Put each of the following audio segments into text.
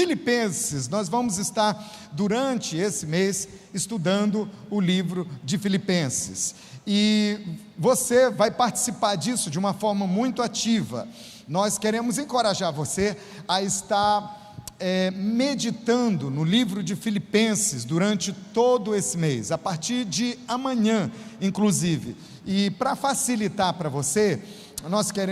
Filipenses. Nós vamos estar, durante esse mês, estudando o livro de Filipenses. E você vai participar disso de uma forma muito ativa. Nós queremos encorajar você a estar meditando no livro de Filipenses durante todo esse mês, a partir de amanhã, inclusive. E para facilitar para você,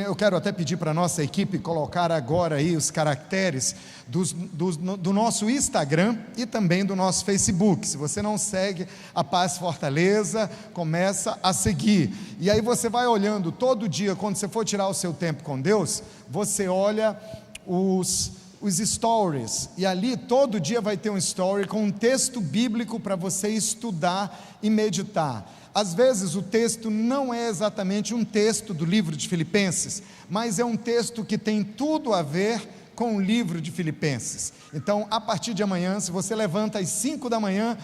eu quero até pedir para a nossa equipe colocar agora aí os caracteres do nosso Instagram e também do nosso Facebook. Se você não segue a Paz Fortaleza, começa a seguir, e aí você vai olhando todo dia, quando você for tirar o seu tempo com Deus, você olha os stories, e ali todo dia vai ter um story com um texto bíblico para você estudar e meditar. Às vezes o texto não é exatamente um texto do livro de Filipenses, mas é um texto que tem tudo a ver com o livro de Filipenses. Então, a partir de amanhã, se você levanta às 5 da manhã,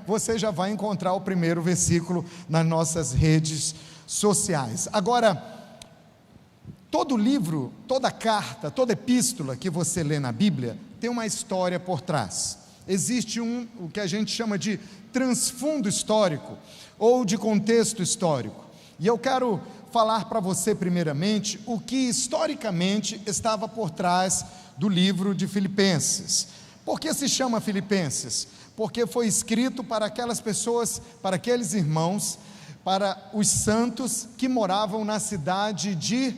você já vai encontrar o primeiro versículo nas nossas redes sociais. Agora, todo livro, toda carta, toda epístola que você lê na Bíblia tem uma história por trás. Existe o que a gente chama de transfundo histórico ou de contexto histórico. E eu quero falar para você primeiramente o que historicamente estava por trás do livro de Filipenses. Por que se chama Filipenses? Porque foi escrito para aquelas pessoas, para aqueles irmãos, para os santos que moravam na cidade de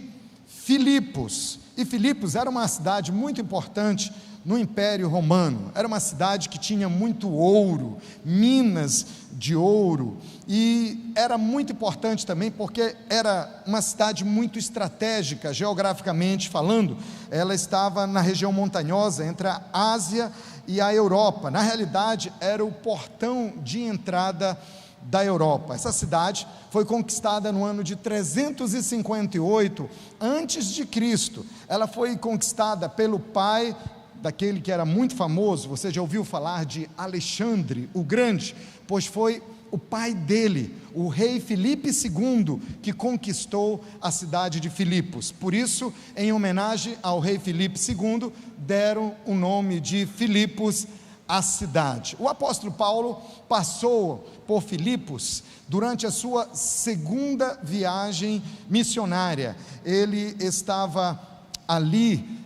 Filipos. E Filipos era uma cidade muito importante no Império Romano. Era uma cidade que tinha muito ouro, minas de ouro, e era muito importante também porque era uma cidade muito estratégica, geograficamente falando. Ela estava na região montanhosa entre a Ásia e a Europa. Na realidade, era o portão de entrada da Europa. Essa cidade foi conquistada no ano de 358 antes de Cristo. Ela foi conquistada pelo pai daquele que era muito famoso. Você já ouviu falar de Alexandre o Grande? Pois foi o pai dele, o rei Filipe II, que conquistou a cidade de Filipos. Por isso, em homenagem ao rei Filipe II, deram o nome de Filipos à cidade. O apóstolo Paulo passou por Filipos durante a sua segunda viagem missionária. Ele estava ali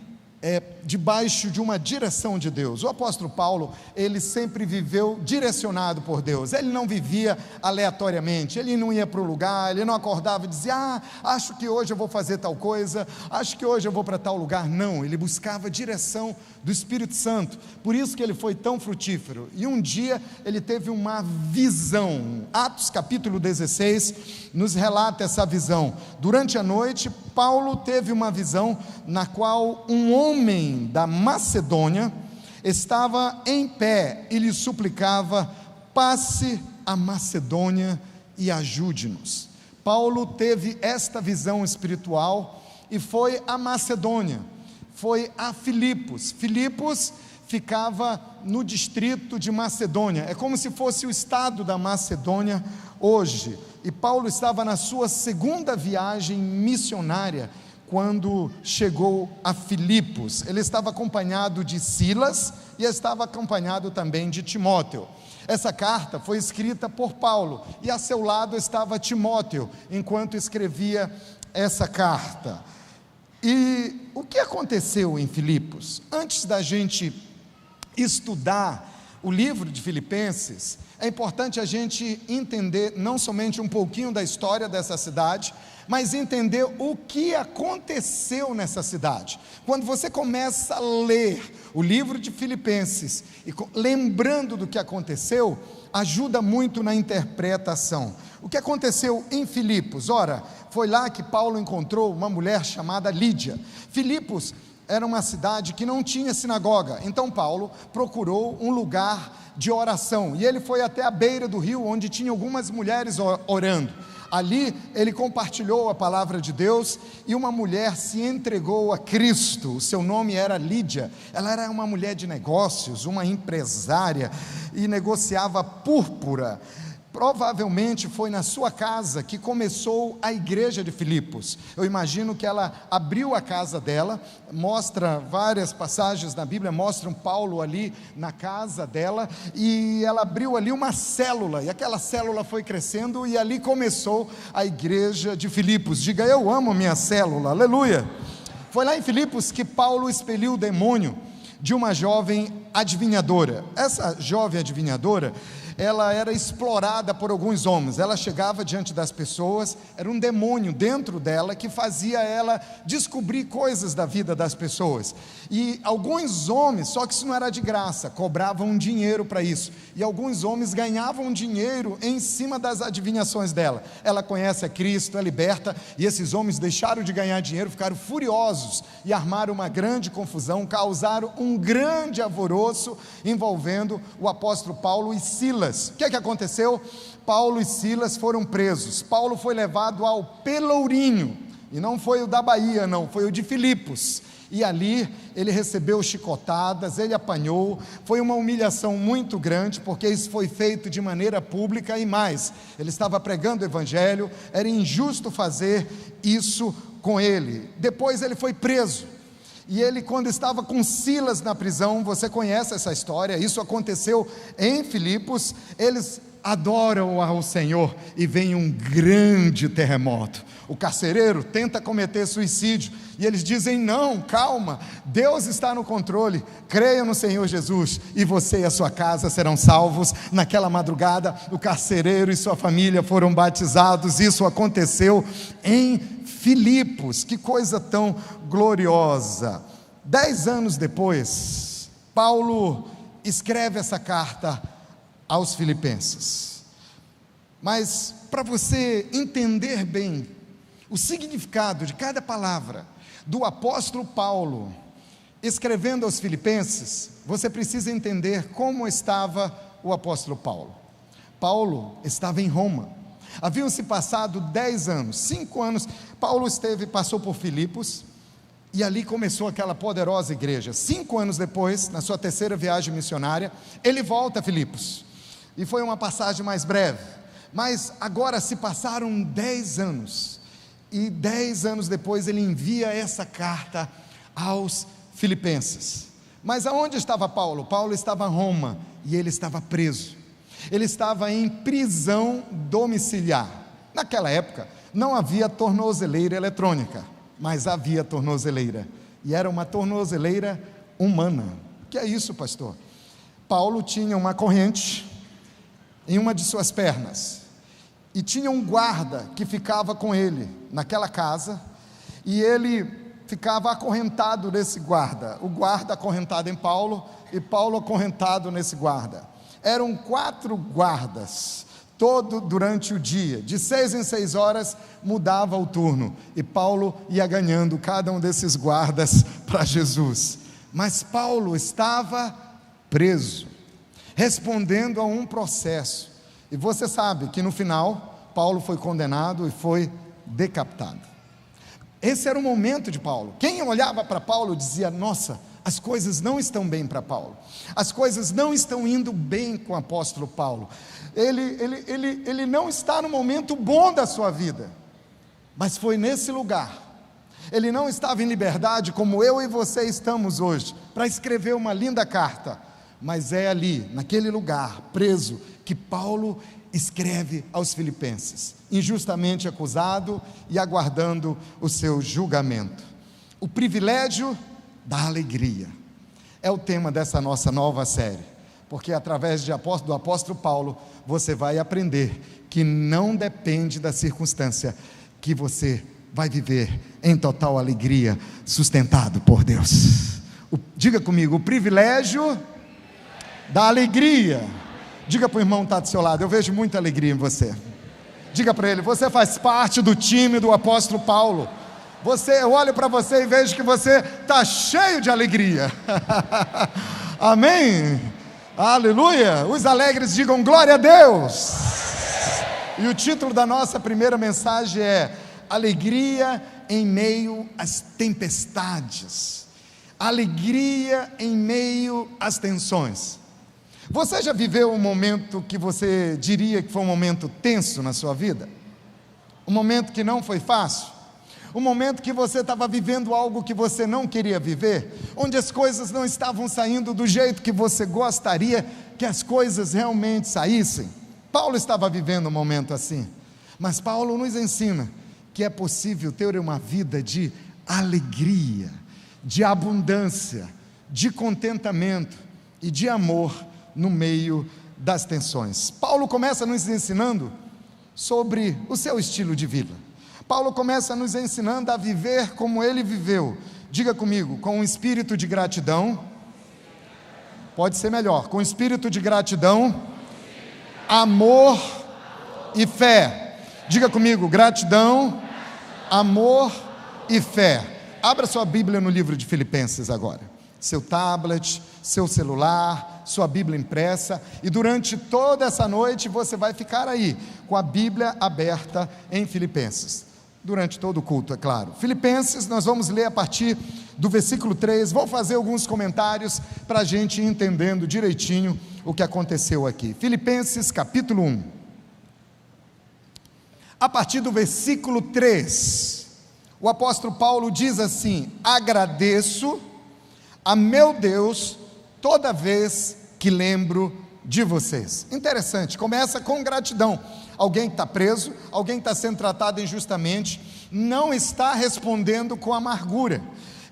debaixo de uma direção de Deus. O apóstolo Paulo, ele sempre viveu direcionado por Deus. Ele não vivia aleatoriamente, ele não ia para o lugar, ele não acordava e dizia: acho que hoje eu vou fazer tal coisa, acho que hoje eu vou para tal lugar. Não, ele buscava a direção do Espírito Santo. Por isso que ele foi tão frutífero. E um dia ele teve uma visão. Atos capítulo 16 nos relata essa visão. Durante a noite, Paulo teve uma visão na qual um homem da Macedônia estava em pé e lhe suplicava: passe a Macedônia e ajude-nos. Paulo teve esta visão espiritual e foi a Macedônia, foi a Filipos. Filipos ficava no distrito de Macedônia, é como se fosse o estado da Macedônia hoje. E Paulo estava na sua segunda viagem missionária quando chegou a Filipos. Ele estava acompanhado de Silas e estava acompanhado também de Timóteo. Essa carta foi escrita por Paulo e a seu lado estava Timóteo enquanto escrevia essa carta. E o que aconteceu em Filipos? Antes da gente estudar o livro de Filipenses, é importante a gente entender não somente um pouquinho da história dessa cidade, mas entender o que aconteceu nessa cidade. Quando você começa a ler o livro de Filipenses, e lembrando do que aconteceu, ajuda muito na interpretação. O que aconteceu em Filipos? Ora, foi lá que Paulo encontrou uma mulher chamada Lídia. Filipos era uma cidade que não tinha sinagoga, então Paulo procurou um lugar de oração, e ele foi até a beira do rio, onde tinha algumas mulheres orando. Ali ele compartilhou a palavra de Deus, e uma mulher se entregou a Cristo. O seu nome era Lídia. Ela era uma mulher de negócios, uma empresária, e negociava púrpura Provavelmente foi na sua casa que começou a igreja de Filipos. Eu imagino que ela abriu a casa dela, mostra várias passagens na Bíblia, mostram Paulo ali na casa dela, e ela abriu ali uma célula, e aquela célula foi crescendo, e ali começou a igreja de Filipos. Diga: eu amo minha célula, aleluia. Foi lá em Filipos que Paulo expeliu o demônio de uma jovem adivinhadora. Essa jovem adivinhadora, ela era explorada por alguns homens. Ela chegava diante das pessoas, era um demônio dentro dela que fazia ela descobrir coisas da vida das pessoas. E alguns homens, só que isso não era de graça, cobravam dinheiro para isso. E alguns homens ganhavam dinheiro em cima das adivinhações dela. Ela conhece a Cristo, é liberta, e esses homens deixaram de ganhar dinheiro, ficaram furiosos e armaram uma grande confusão, causaram um grande alvoroço envolvendo o apóstolo Paulo e Silas. O que aconteceu? Paulo e Silas foram presos. Paulo foi levado ao Pelourinho, e não foi o da Bahia, não, foi o de Filipos. E ali ele recebeu chicotadas, ele apanhou, foi uma humilhação muito grande, porque isso foi feito de maneira pública, e mais, ele estava pregando o evangelho, era injusto fazer isso com ele. Depois ele foi preso. E ele, quando estava com Silas na prisão, você conhece essa história, isso aconteceu em Filipos, eles adoram ao Senhor, e vem um grande terremoto. O carcereiro tenta cometer suicídio, e eles dizem: não, calma, Deus está no controle, creia no Senhor Jesus, e você e a sua casa serão salvos. Naquela madrugada, o carcereiro e sua família foram batizados. Isso aconteceu em Filipos. Que coisa tão gloriosa. 10 anos depois, Paulo escreve essa carta aos Filipenses. Mas para você entender bem o significado de cada palavra do apóstolo Paulo escrevendo aos Filipenses, você precisa entender como estava o apóstolo Paulo. Paulo estava em Roma. Haviam se passado 10 anos, 5 anos, Paulo passou por Filipos, e ali começou aquela poderosa igreja. 5 anos depois, na sua terceira viagem missionária, ele volta a Filipos, e foi uma passagem mais breve, mas agora se passaram 10 anos, e 10 anos depois ele envia essa carta aos Filipenses. Mas aonde estava Paulo? Paulo estava em Roma, e ele estava preso. Ele estava em prisão domiciliar. Naquela época não havia tornozeleira eletrônica, mas havia tornozeleira, e era uma tornozeleira humana. O que é isso, pastor? Paulo tinha uma corrente em uma de suas pernas, e tinha um guarda que ficava com ele naquela casa, e ele ficava acorrentado nesse guarda, o guarda acorrentado em Paulo, e Paulo acorrentado nesse guarda. Eram 4 guardas, todo durante o dia, de 6 em 6 horas mudava o turno, e Paulo ia ganhando cada um desses guardas para Jesus. Mas Paulo estava preso, respondendo a um processo, e você sabe que no final Paulo foi condenado e foi decapitado. Esse era o momento de Paulo. Quem olhava para Paulo dizia: nossa, as coisas não estão bem para Paulo, as coisas não estão indo bem com o apóstolo Paulo, ele não está no momento bom da sua vida. Mas foi nesse lugar, ele não estava em liberdade como eu e você estamos hoje, para escrever uma linda carta, mas é ali, naquele lugar, preso, que Paulo escreve aos Filipenses, injustamente acusado e aguardando o seu julgamento. O privilégio da alegria é o tema dessa nossa nova série, porque através do apóstolo Paulo, você vai aprender que não depende da circunstância, que você vai viver em total alegria, sustentado por Deus. Diga comigo: o privilégio da alegria. Diga para o irmão que está do seu lado: eu vejo muita alegria em você. Diga para ele: você faz parte do time do apóstolo Paulo. Eu olho para você e vejo que você está cheio de alegria. Amém? Aleluia! Os alegres digam glória a Deus. E o título da nossa primeira mensagem é: alegria em meio às tempestades, alegria em meio às tensões. Você já viveu um momento que você diria que foi um momento tenso na sua vida? Um momento que não foi fácil? Um momento que você estava vivendo algo que você não queria viver? Onde as coisas não estavam saindo do jeito que você gostaria que as coisas realmente saíssem? Paulo estava vivendo um momento assim. Mas Paulo nos ensina que é possível ter uma vida de alegria, de abundância, de contentamento e de amor no meio das tensões. Paulo começa nos ensinando sobre o seu estilo de vida. Paulo começa nos ensinando a viver como ele viveu. Diga comigo, com um espírito de gratidão. Pode ser melhor, com espírito de gratidão, amor e fé. Diga comigo, gratidão, amor e fé. Abra sua Bíblia no livro de Filipenses agora. Seu tablet, seu celular, sua Bíblia impressa, e durante toda essa noite você vai ficar aí, com a Bíblia aberta em Filipenses, durante todo o culto, é claro. Filipenses, nós vamos ler a partir do versículo 3, vou fazer alguns comentários, para a gente ir entendendo direitinho o que aconteceu aqui. Filipenses capítulo 1, a partir do versículo 3, o apóstolo Paulo diz assim: agradeço a meu Deus toda vez que lembro de vocês. Interessante, começa com gratidão. Alguém que está preso, alguém que está sendo tratado injustamente, não está respondendo com amargura,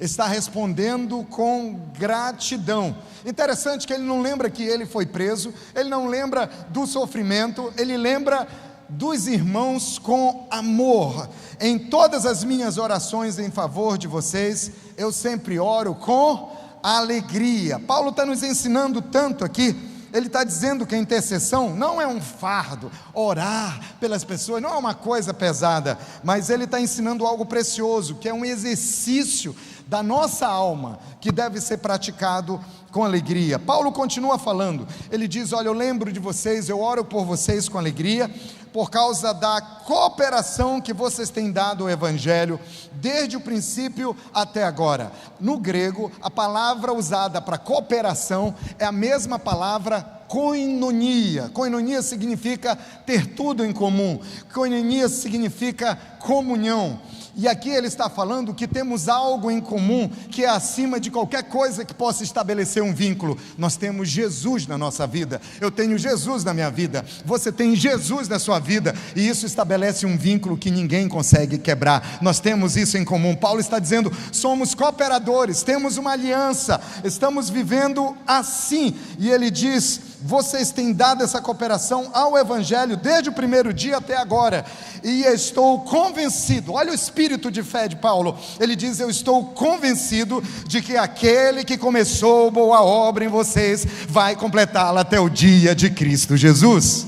está respondendo com gratidão. Interessante que ele não lembra que ele foi preso, ele não lembra do sofrimento, ele lembra dos irmãos com amor. Em todas as minhas orações em favor de vocês, eu sempre oro com alegria. Paulo está nos ensinando tanto aqui. Ele está dizendo que a intercessão não é um fardo, orar pelas pessoas não é uma coisa pesada, mas ele está ensinando algo precioso, que é um exercício da nossa alma, que deve ser praticado com alegria. Paulo continua falando, ele diz: olha, eu lembro de vocês, eu oro por vocês com alegria, por causa da cooperação que vocês têm dado ao Evangelho, desde o princípio até agora. No grego, a palavra usada para cooperação é a mesma palavra koinonia. Koinonia significa ter tudo em comum, koinonia significa comunhão. E aqui ele está falando que temos algo em comum, que é acima de qualquer coisa que possa estabelecer um vínculo. Nós temos Jesus na nossa vida, eu tenho Jesus na minha vida, você tem Jesus na sua vida, e isso estabelece um vínculo que ninguém consegue quebrar. Nós temos isso em comum. Paulo está dizendo, somos cooperadores, temos uma aliança, estamos vivendo assim, e ele diz: vocês têm dado essa cooperação ao Evangelho desde o primeiro dia até agora, e estou convencido, olha o espírito de fé de Paulo, ele diz: eu estou convencido de que aquele que começou boa obra em vocês, vai completá-la até o dia de Cristo Jesus.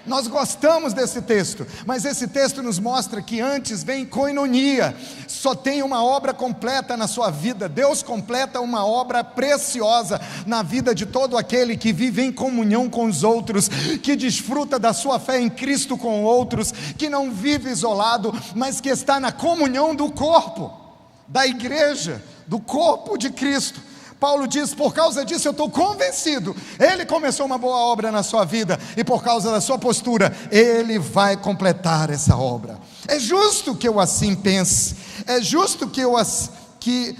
Nós gostamos desse texto, mas esse texto nos mostra que antes vem koinonia. Só tem uma obra completa na sua vida. Deus completa uma obra preciosa na vida de todo aquele que vive em comunhão com os outros, que desfruta da sua fé em Cristo com outros, que não vive isolado, mas que está na comunhão do corpo, da igreja, do corpo de Cristo. Paulo diz: por causa disso eu estou convencido, ele começou uma boa obra na sua vida, e por causa da sua postura, ele vai completar essa obra. É justo que eu assim pense, é justo que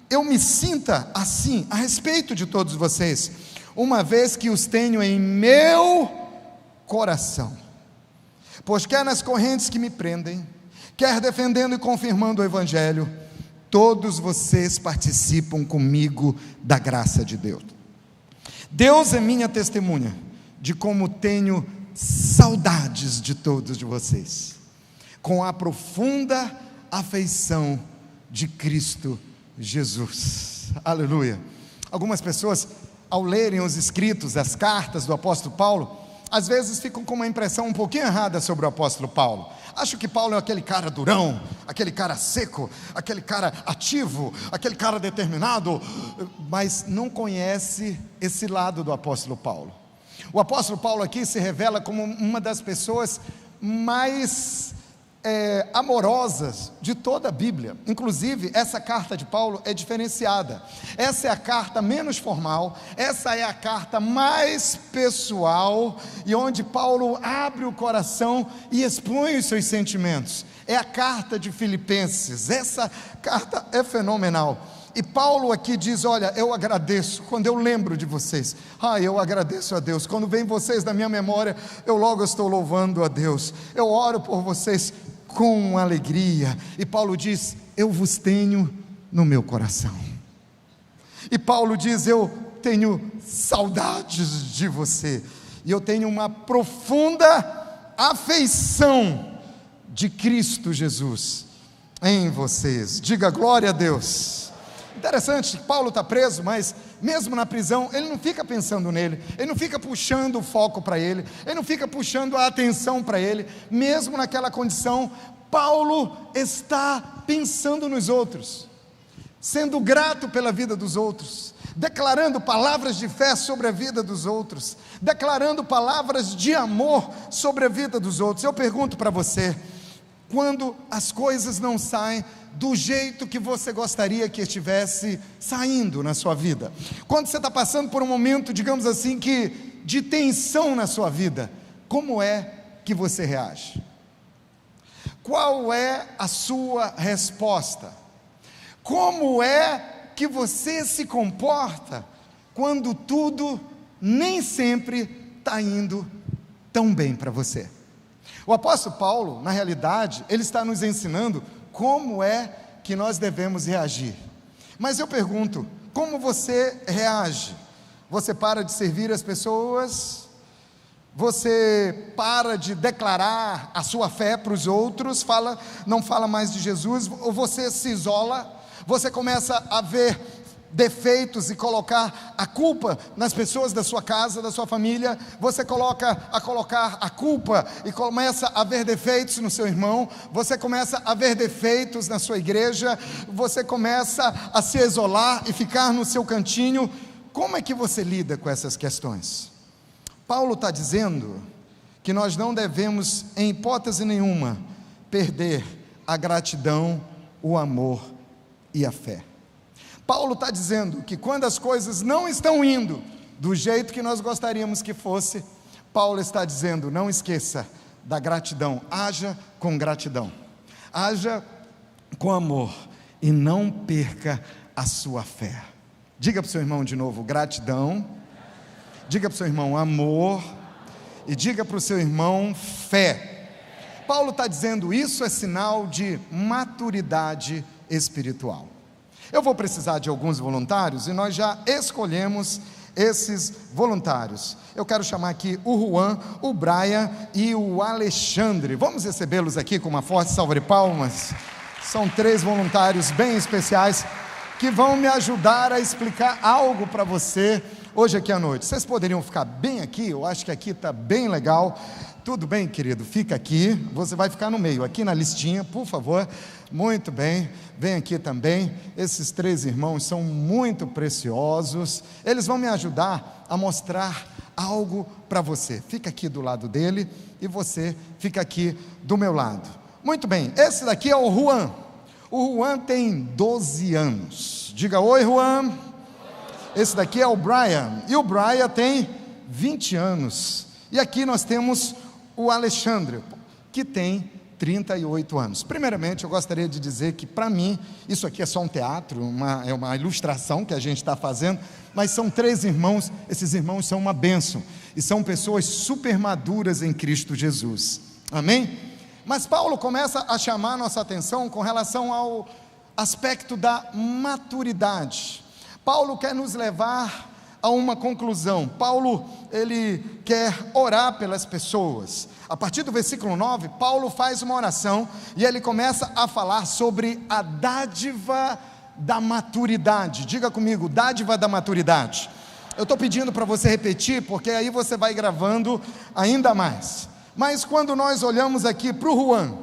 eu me sinta assim, a respeito de todos vocês, uma vez que os tenho em meu coração. Pois quer nas correntes que me prendem, quer defendendo e confirmando o Evangelho, todos vocês participam comigo da graça de Deus. Deus é minha testemunha de como tenho saudades de todos de vocês, com a profunda afeição de Cristo Jesus. Aleluia. Algumas pessoas, ao lerem os escritos, as cartas do apóstolo Paulo, às vezes ficam com uma impressão um pouquinho errada sobre o apóstolo Paulo. Acho que Paulo é aquele cara durão, aquele cara seco, aquele cara ativo, aquele cara determinado, mas não conhece esse lado do apóstolo Paulo. O apóstolo Paulo aqui se revela como uma das pessoas mais amorosas de toda a Bíblia. Inclusive, essa carta de Paulo é diferenciada. Essa é a carta menos formal, essa é a carta mais pessoal, e onde Paulo abre o coração e expõe os seus sentimentos. É a carta de Filipenses. Essa carta é fenomenal. E Paulo aqui diz: olha, eu agradeço quando eu lembro de vocês. Eu agradeço a Deus. Quando vem vocês na minha memória, eu logo estou louvando a Deus. Eu oro por vocês com alegria. E Paulo diz: eu vos tenho no meu coração. E Paulo diz: eu tenho saudades de você. E eu tenho uma profunda afeição de Cristo Jesus em vocês. Diga glória a Deus. Interessante, Paulo está preso, mas mesmo na prisão, ele não fica pensando nele, ele não fica puxando o foco para ele não fica puxando a atenção para ele. Mesmo naquela condição, Paulo está pensando nos outros, sendo grato pela vida dos outros, declarando palavras de fé sobre a vida dos outros, declarando palavras de amor sobre a vida dos outros. Eu pergunto para você, quando as coisas não saem do jeito que você gostaria que estivesse saindo na sua vida, quando você está passando por um momento, digamos assim, de tensão na sua vida, como é que você reage? Qual é a sua resposta? Como é que você se comporta quando tudo nem sempre está indo tão bem para você? O apóstolo Paulo, na realidade, ele está nos ensinando como é que nós devemos reagir. Mas eu pergunto, como você reage? Você para de servir as pessoas? Você para de declarar a sua fé para os outros? Não fala mais de Jesus? Ou você se isola? Você começa a ver defeitos e colocar a culpa nas pessoas da sua casa, da sua família? Você começa a colocar a culpa e começa a ver defeitos no seu irmão? Você começa a ver defeitos na sua igreja? Você começa a se isolar e ficar no seu cantinho? Como é que você lida com essas questões? Paulo está dizendo que nós não devemos, em hipótese nenhuma, perder a gratidão, o amor e a fé. Paulo está dizendo que quando as coisas não estão indo do jeito que nós gostaríamos que fosse, Paulo está dizendo: não esqueça da gratidão, haja com gratidão, haja com amor e não perca a sua fé. Diga para o seu irmão de novo: gratidão. Diga para o seu irmão: amor. E diga para o seu irmão: fé. Paulo está dizendo: isso é sinal de maturidade espiritual. Eu vou precisar de alguns voluntários e nós já escolhemos esses voluntários. Eu quero chamar aqui o Juan, o Brian e o Alexandre. Vamos recebê-los aqui com uma forte salva de palmas. São 3 voluntários bem especiais que vão me ajudar a explicar algo para você hoje aqui à noite. Vocês poderiam ficar bem aqui? Eu acho que aqui está bem legal. Tudo bem, querido? Fica aqui. Você vai ficar no meio, aqui na listinha, por favor. Muito bem, vem aqui também. Esses 3 irmãos são muito preciosos. Eles vão me ajudar a mostrar algo para você. Fica aqui do lado dele e você fica aqui do meu lado. Muito bem, esse daqui é o Juan. O Juan tem 12 anos. Diga oi, Juan. Esse daqui é o Brian. E o Brian tem 20 anos. E aqui nós temos o Alexandre, que tem 38 anos. Primeiramente, eu gostaria de dizer que, para mim, isso aqui é só um teatro, é uma ilustração que a gente está fazendo, mas são 3 irmãos, esses irmãos são uma bênção, e são pessoas super maduras em Cristo Jesus, amém? Mas Paulo começa a chamar a nossa atenção com relação ao aspecto da maturidade. Paulo quer nos levar a uma conclusão. Paulo, ele quer orar pelas pessoas. A partir do versículo 9, Paulo faz uma oração e ele começa a falar sobre a dádiva da maturidade. Diga comigo: dádiva da maturidade. Eu estou pedindo para você repetir, porque aí você vai gravando ainda mais. Mas quando nós olhamos aqui para o Juan,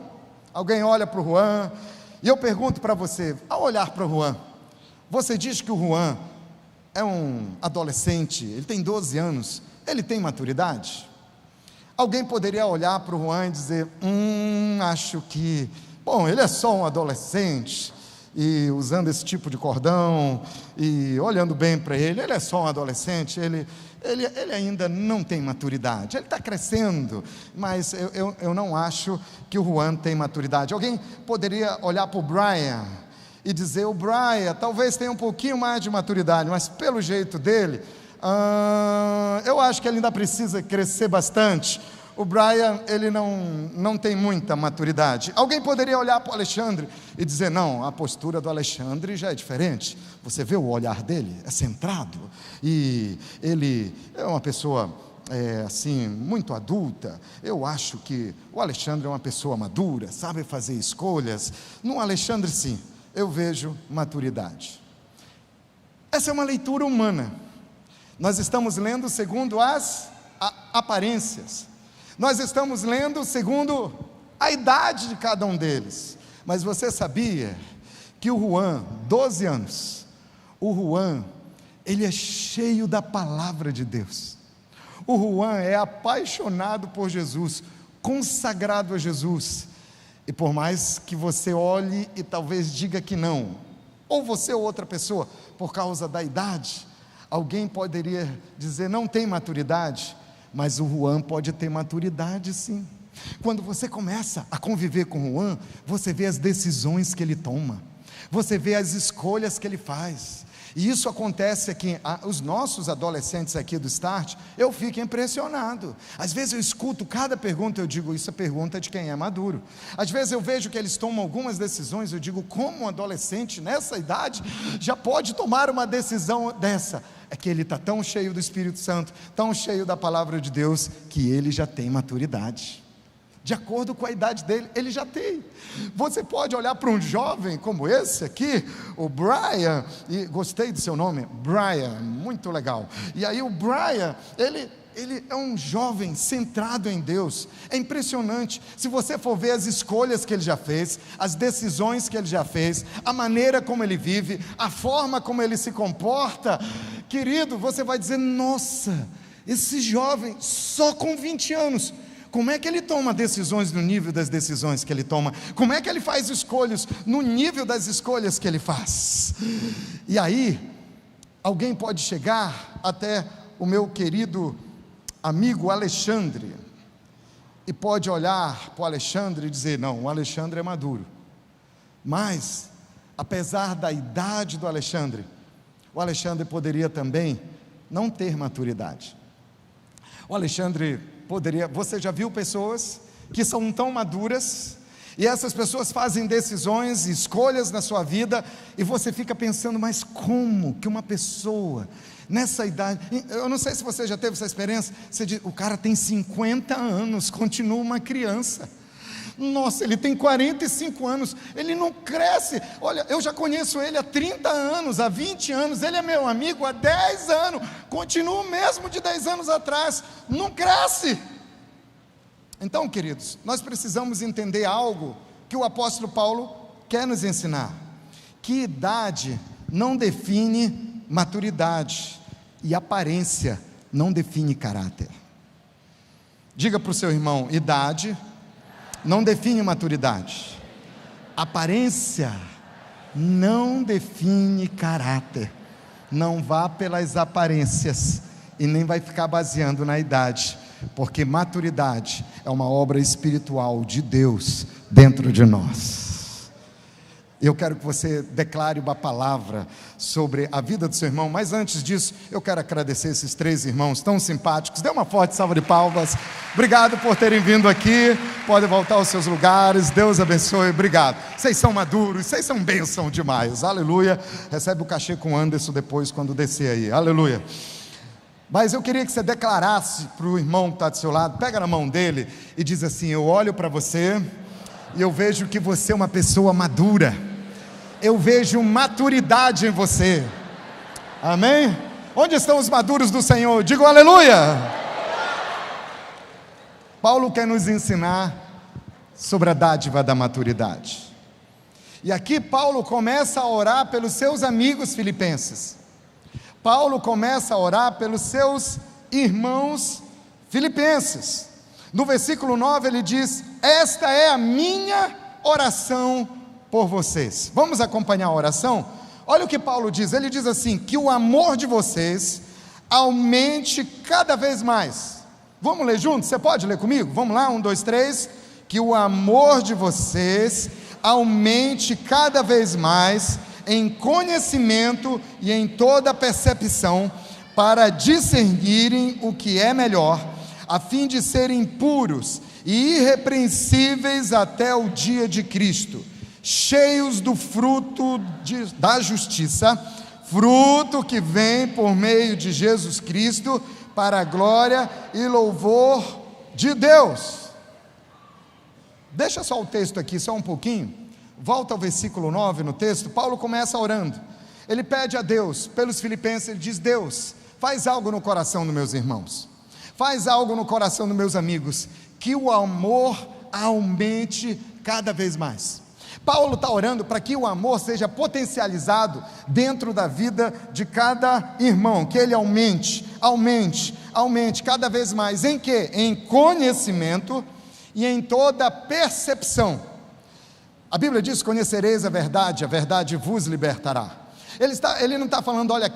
alguém olha para o Juan, e eu pergunto para você, ao olhar para o Juan, você diz que o Juan é um adolescente, ele tem 12 anos, ele tem maturidade? Alguém poderia olhar para o Juan e dizer, acho que, bom, ele é só um adolescente, e usando esse tipo de cordão, e olhando bem para ele é só um adolescente, ele ainda não tem maturidade, ele está crescendo, mas eu não acho que o Juan tem maturidade. Alguém poderia olhar para o Brian e dizer, o Brian talvez tenha um pouquinho mais de maturidade, mas pelo jeito dele, eu acho que ele ainda precisa crescer bastante. O Brian, ele não tem muita maturidade. Alguém poderia olhar para o Alexandre e dizer, não, a postura do Alexandre já é diferente. Você vê o olhar dele, é centrado, e ele é uma pessoa, assim, muito adulta. Eu acho que o Alexandre é uma pessoa madura, sabe fazer escolhas. No Alexandre, sim, eu vejo maturidade. Essa é uma leitura humana. Nós estamos lendo segundo as aparências. Nós estamos lendo segundo a idade de cada um deles. Mas você sabia que o Juan, 12 anos, o Juan, ele é cheio da palavra de Deus. O Juan é apaixonado por Jesus, consagrado a Jesus. E por mais que você olhe e talvez diga que não, ou você ou outra pessoa, por causa da idade, alguém poderia dizer, não tem maturidade. Mas o Juan pode ter maturidade, sim. Quando você começa a conviver com o Juan, você vê as decisões que ele toma, você vê as escolhas que ele faz. E isso acontece aqui, os nossos adolescentes aqui do Start, eu fico impressionado. Às vezes eu escuto cada pergunta, eu digo, isso é pergunta de quem é maduro. Às vezes eu vejo que eles tomam algumas decisões, eu digo, como um adolescente nessa idade já pode tomar uma decisão dessa? É que ele está tão cheio do Espírito Santo, tão cheio da palavra de Deus, que ele já tem maturidade. De acordo com a idade dele, ele já tem. Você pode olhar para um jovem como esse aqui, o Brian, e gostei do seu nome, Brian, muito legal. E aí o Brian, ele é um jovem centrado em Deus. É impressionante, se você for ver as escolhas que ele já fez, as decisões que ele já fez, a maneira como ele vive, a forma como ele se comporta, querido, você vai dizer, nossa, esse jovem só com 20 anos, como é que ele toma decisões no nível das decisões que ele toma? Como é que ele faz escolhas no nível das escolhas que ele faz? E aí, alguém pode chegar até o meu querido amigo Alexandre, e pode olhar para o Alexandre e dizer, não, o Alexandre é maduro. Mas, apesar da idade do Alexandre, o Alexandre poderia também não ter maturidade. O Alexandre poderia, você já viu pessoas que são tão maduras, e essas pessoas fazem decisões, escolhas na sua vida, e você fica pensando, mas como que uma pessoa nessa idade, eu não sei se você já teve essa experiência, você diz, o cara tem 50 anos, continua uma criança. Nossa, ele tem 45 anos, ele não cresce. Olha, eu já conheço ele há 30 anos, há 20 anos, ele é meu amigo há 10 anos, continua o mesmo de 10 anos atrás, não cresce. Então, queridos, nós precisamos entender algo que o apóstolo Paulo quer nos ensinar, que idade não define maturidade, e aparência não define caráter. Diga para o seu irmão, idade não define maturidade, aparência não define caráter. Não vá pelas aparências e nem vai ficar baseando na idade, porque maturidade é uma obra espiritual de Deus dentro de nós. Eu quero que você declare uma palavra sobre a vida do seu irmão, mas antes disso, eu quero agradecer esses 3 irmãos tão simpáticos. Dê uma forte salva de palmas. Obrigado por terem vindo aqui. Podem voltar aos seus lugares. Deus abençoe. Obrigado. Vocês são maduros, vocês são bênção demais. Aleluia. Recebe o cachê com o Anderson depois, quando descer aí. Aleluia. Mas eu queria que você declarasse para o irmão que está do seu lado, pega na mão dele e diz assim: eu olho para você e eu vejo que você é uma pessoa madura. Eu vejo maturidade em você. Amém? Onde estão os maduros do Senhor? Digam aleluia. Paulo quer nos ensinar sobre a dádiva da maturidade. E aqui Paulo começa a orar pelos seus amigos filipenses. Paulo começa a orar pelos seus irmãos filipenses. No versículo 9 ele diz: esta é a minha oração por vocês. Vamos acompanhar a oração? Olha o que Paulo diz, ele diz assim: que o amor de vocês aumente cada vez mais. Vamos ler juntos? Você pode ler comigo? Vamos lá, 1, 2, 3. Que o amor de vocês aumente cada vez mais em conhecimento e em toda percepção, para discernirem o que é melhor, a fim de serem puros e irrepreensíveis até o dia de Cristo, cheios do fruto da justiça, fruto que vem por meio de Jesus Cristo, para a glória e louvor de Deus. Deixa só o texto aqui, só um pouquinho. Volta ao versículo 9 no texto. Paulo começa orando. Ele pede a Deus, pelos filipenses, ele diz: Deus, faz algo no coração dos meus irmãos, faz algo no coração dos meus amigos, que o amor aumente cada vez mais. Paulo está orando para que o amor seja potencializado dentro da vida de cada irmão, que ele aumente cada vez mais. Em quê? Em conhecimento e em toda percepção. A Bíblia diz: conhecereis a verdade vos libertará. Ele não está falando, olha,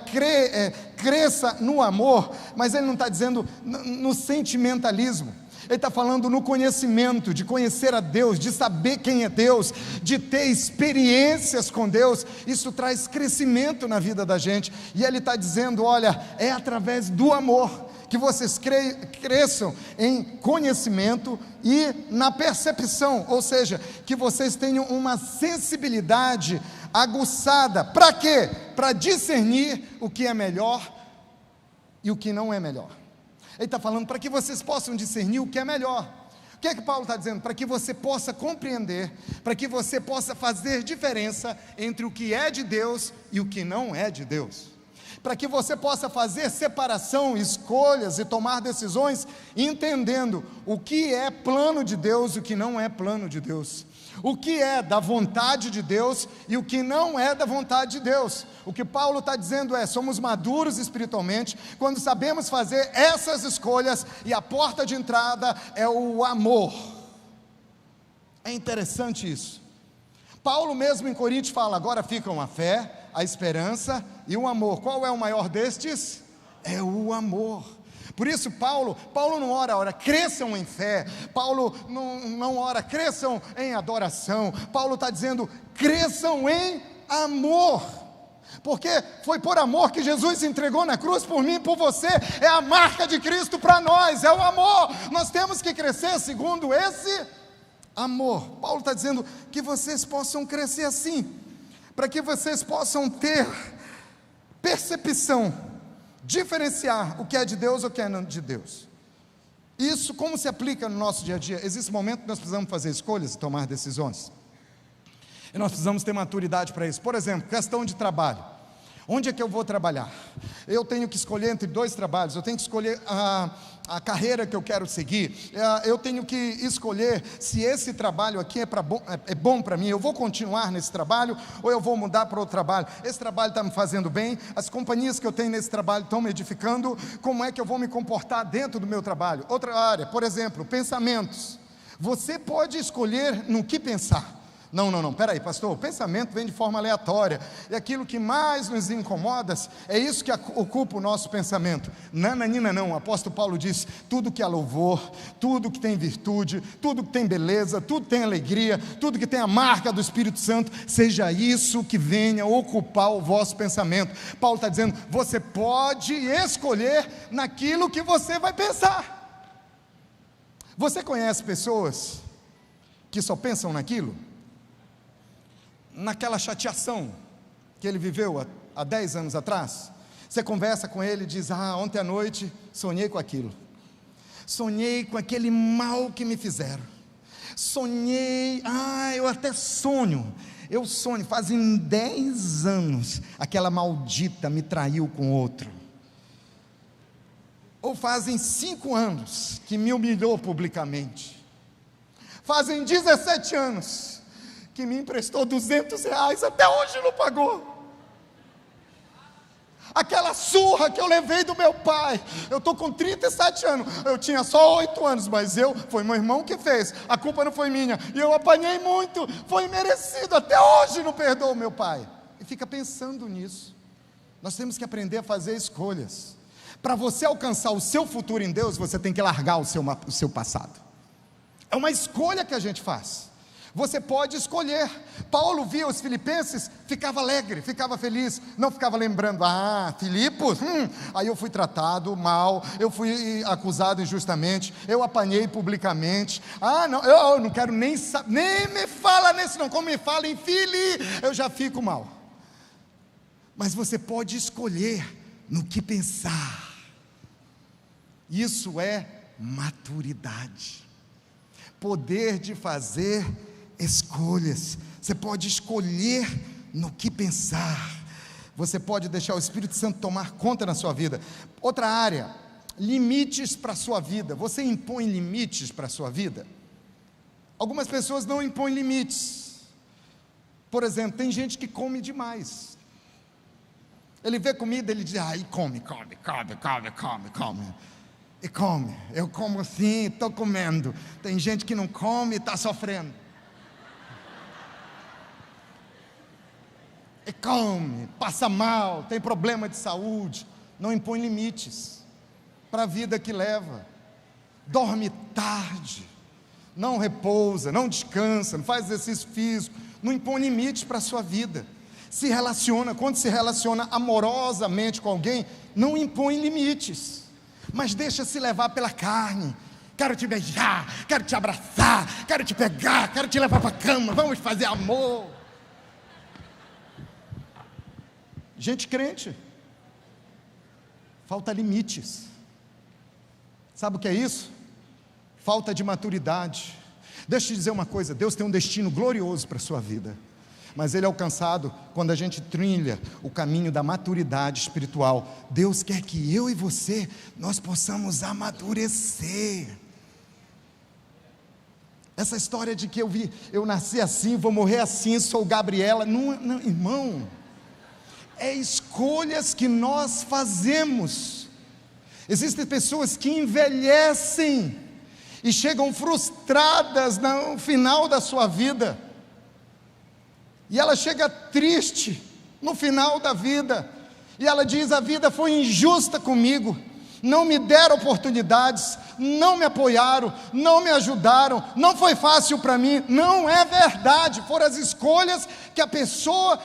cresça no amor, mas ele não está dizendo no sentimentalismo. Ele está falando no conhecimento, de conhecer a Deus, de saber quem é Deus, de ter experiências com Deus. Isso traz crescimento na vida da gente. E ele está dizendo, olha, é através do amor que vocês cresçam em conhecimento e na percepção, ou seja, que vocês tenham uma sensibilidade aguçada. Para quê? Para discernir o que é melhor e o que não é melhor. Ele está falando para que vocês possam discernir o que é melhor. O que é que Paulo está dizendo? Para que você possa compreender, para que você possa fazer diferença entre o que é de Deus e o que não é de Deus. Para que você possa fazer separação, escolhas e tomar decisões, entendendo o que é plano de Deus e o que não é plano de Deus. O que é da vontade de Deus e o que não é da vontade de Deus. O que Paulo está dizendo é: somos maduros espiritualmente quando sabemos fazer essas escolhas, e a porta de entrada é o amor. É interessante isso. Paulo mesmo em Coríntios fala: agora ficam a fé, a esperança e o amor. Qual é o maior destes? É o amor. Por isso Paulo não ora, cresçam em fé. Paulo não ora, cresçam em adoração. Paulo está dizendo, cresçam em amor. Porque foi por amor que Jesus se entregou na cruz por mim e por você. É a marca de Cristo para nós, é o amor. Nós temos que crescer segundo esse amor. Paulo está dizendo que vocês possam crescer assim, para que vocês possam ter percepção, diferenciar o que é de Deus ou o que é não de Deus. Isso como se aplica no nosso dia a dia? Existe um momento que nós precisamos fazer escolhas e tomar decisões, e nós precisamos ter maturidade para isso. Por exemplo, questão de trabalho. Onde é que eu vou trabalhar? Eu tenho que escolher entre 2 trabalhos. Eu tenho que escolher a carreira que eu quero seguir. Eu tenho que escolher se esse trabalho aqui é bom para mim. Eu vou continuar nesse trabalho ou eu vou mudar para outro trabalho? Esse trabalho está me fazendo bem? As companhias que eu tenho nesse trabalho estão me edificando? Como é que eu vou me comportar dentro do meu trabalho? Outra área, por exemplo, pensamentos. Você pode escolher no que pensar. Não, peraí, pastor, o pensamento vem de forma aleatória, e aquilo que mais nos incomoda, é isso que ocupa o nosso pensamento. Nananina não, o apóstolo Paulo diz, tudo que é louvor, tudo que tem virtude, tudo que tem beleza, tudo que tem alegria, tudo que tem a marca do Espírito Santo, seja isso que venha ocupar o vosso pensamento. Paulo está dizendo, você pode escolher naquilo que você vai pensar. Você conhece pessoas que só pensam naquilo? Naquela chateação que ele viveu há 10 anos atrás, você conversa com ele e diz, ontem à noite sonhei com aquilo, sonhei com aquele mal que me fizeram, sonhei, eu até sonho, fazem 10 anos, aquela maldita me traiu com outro, ou fazem 5 anos que me humilhou publicamente, fazem 17 anos que me emprestou R$200, até hoje não pagou. Aquela surra que eu levei do meu pai. Eu estou com 37 anos. Eu tinha só 8 anos, mas foi meu irmão que fez. A culpa não foi minha. E eu apanhei muito. Foi merecido. Até hoje não perdoo meu pai. E fica pensando nisso. Nós temos que aprender a fazer escolhas. Para você alcançar o seu futuro em Deus, você tem que largar o seu passado. É uma escolha que a gente faz. Você pode escolher. Paulo via os filipenses, ficava alegre, ficava feliz, não ficava lembrando, Filipos, aí eu fui tratado mal, eu fui acusado injustamente, eu apanhei publicamente, não, eu não quero nem saber, nem me fala nesse não, como me fala em Fili, eu já fico mal. Mas você pode escolher no que pensar. Isso é maturidade, poder de fazer escolhas. Você pode escolher no que pensar. Você pode deixar o Espírito Santo tomar conta na sua vida. Outra área, limites para a sua vida. Você impõe limites para a sua vida? Algumas pessoas não impõem limites. Por exemplo, tem gente que come demais. Ele vê comida, ele diz, e come. E come, eu como assim, estou comendo. Tem gente que não come e está sofrendo. E come, passa mal, tem problema de saúde, não impõe limites para a vida que leva, dorme tarde, não repousa, não descansa, não faz exercício físico, não impõe limites para a sua vida, se relaciona, quando se relaciona amorosamente com alguém, não impõe limites, mas deixa se levar pela carne. Quero te beijar, quero te abraçar, quero te pegar, quero te levar para a cama, vamos fazer amor. Gente crente, falta limites. Sabe o que é isso? Falta de maturidade. Deixa eu te dizer uma coisa, Deus tem um destino glorioso para a sua vida, mas ele é alcançado quando a gente trilha o caminho da maturidade espiritual. Deus quer que eu e você, nós possamos amadurecer. Essa história de que eu nasci assim, vou morrer assim, sou Gabriela, não, irmão, é escolhas que nós fazemos. Existem pessoas que envelhecem e chegam frustradas no final da sua vida, e ela chega triste no final da vida, e ela diz, a vida foi injusta comigo, não me deram oportunidades, não me apoiaram, não me ajudaram, não foi fácil para mim. Não é verdade, foram as escolhas que a pessoa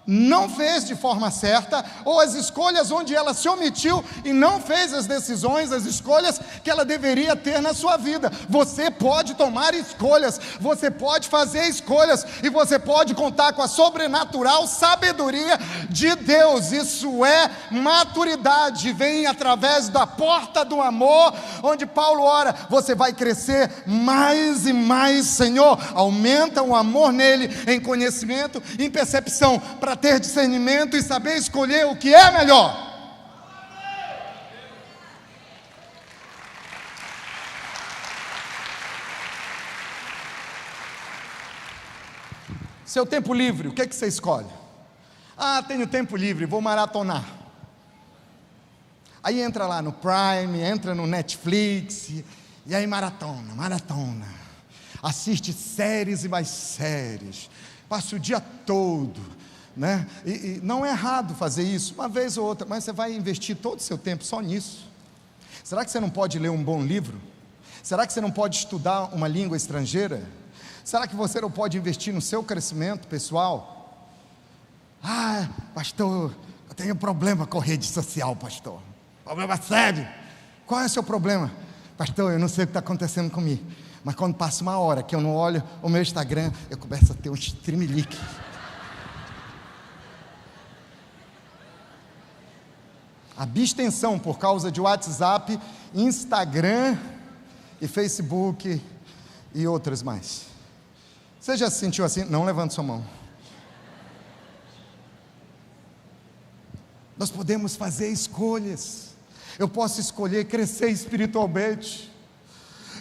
não fez de forma certa, ou as escolhas onde ela se omitiu e não fez as decisões, as escolhas que ela deveria ter na sua vida. Você pode tomar escolhas, você pode fazer escolhas, e você pode contar com a sobrenatural sabedoria de Deus. Isso é maturidade, vem através da porta do amor, onde Paulo ora, você vai crescer mais e mais, Senhor, aumenta o amor nele, em conhecimento, em percepção, para ter discernimento e saber escolher o que é melhor. Seu tempo livre, o que é que você escolhe? Tenho tempo livre, vou maratonar. Aí entra lá no Prime, entra no Netflix, e aí maratona. Assiste séries e mais séries, passa o dia todo, né? E não é errado fazer isso, uma vez ou outra, mas você vai investir todo o seu tempo só nisso? Será que você não pode ler um bom livro? Será que você não pode estudar uma língua estrangeira? Será que você não pode investir no seu crescimento pessoal? Pastor, eu tenho problema com rede social, pastor, problema sério. Qual é o seu problema? Pastor, eu não sei o que está acontecendo comigo, mas quando passa uma hora que eu não olho o meu Instagram, eu começo a ter um tremelique. Abstenção por causa de WhatsApp, Instagram e Facebook e outras mais. Você já se sentiu assim? Não levante sua mão. Nós podemos fazer escolhas. Eu posso escolher crescer espiritualmente.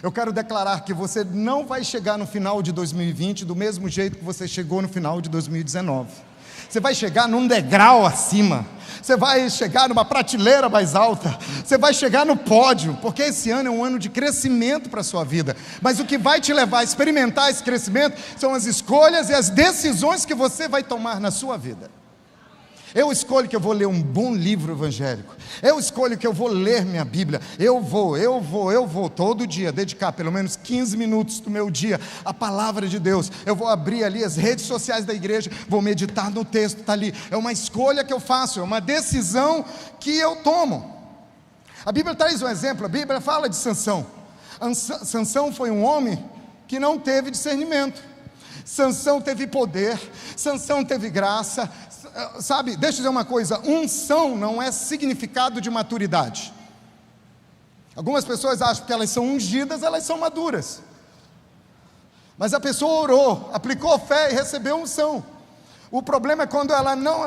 Eu quero declarar que você não vai chegar no final de 2020 do mesmo jeito que você chegou no final de 2019. Você vai chegar num degrau acima. Você vai chegar numa prateleira mais alta. Você vai chegar no pódio, porque esse ano é um ano de crescimento para a sua vida. Mas o que vai te levar a experimentar esse crescimento são as escolhas e as decisões que você vai tomar na sua vida. Eu escolho que eu vou ler um bom livro evangélico. Eu escolho que eu vou ler minha Bíblia. Eu vou todo dia dedicar pelo menos 15 minutos do meu dia à palavra de Deus. Eu vou abrir ali as redes sociais da igreja, vou meditar no texto, está ali. É uma escolha que eu faço, é uma decisão que eu tomo. A Bíblia traz um exemplo, a Bíblia fala de Sansão. Sansão foi um homem que não teve discernimento. Sansão teve poder, Sansão teve graça. Sabe, deixa eu dizer uma coisa, unção não é significado de maturidade. Algumas pessoas acham que elas são ungidas, elas são maduras. Mas a pessoa orou, aplicou fé e recebeu unção. O problema é quando ela não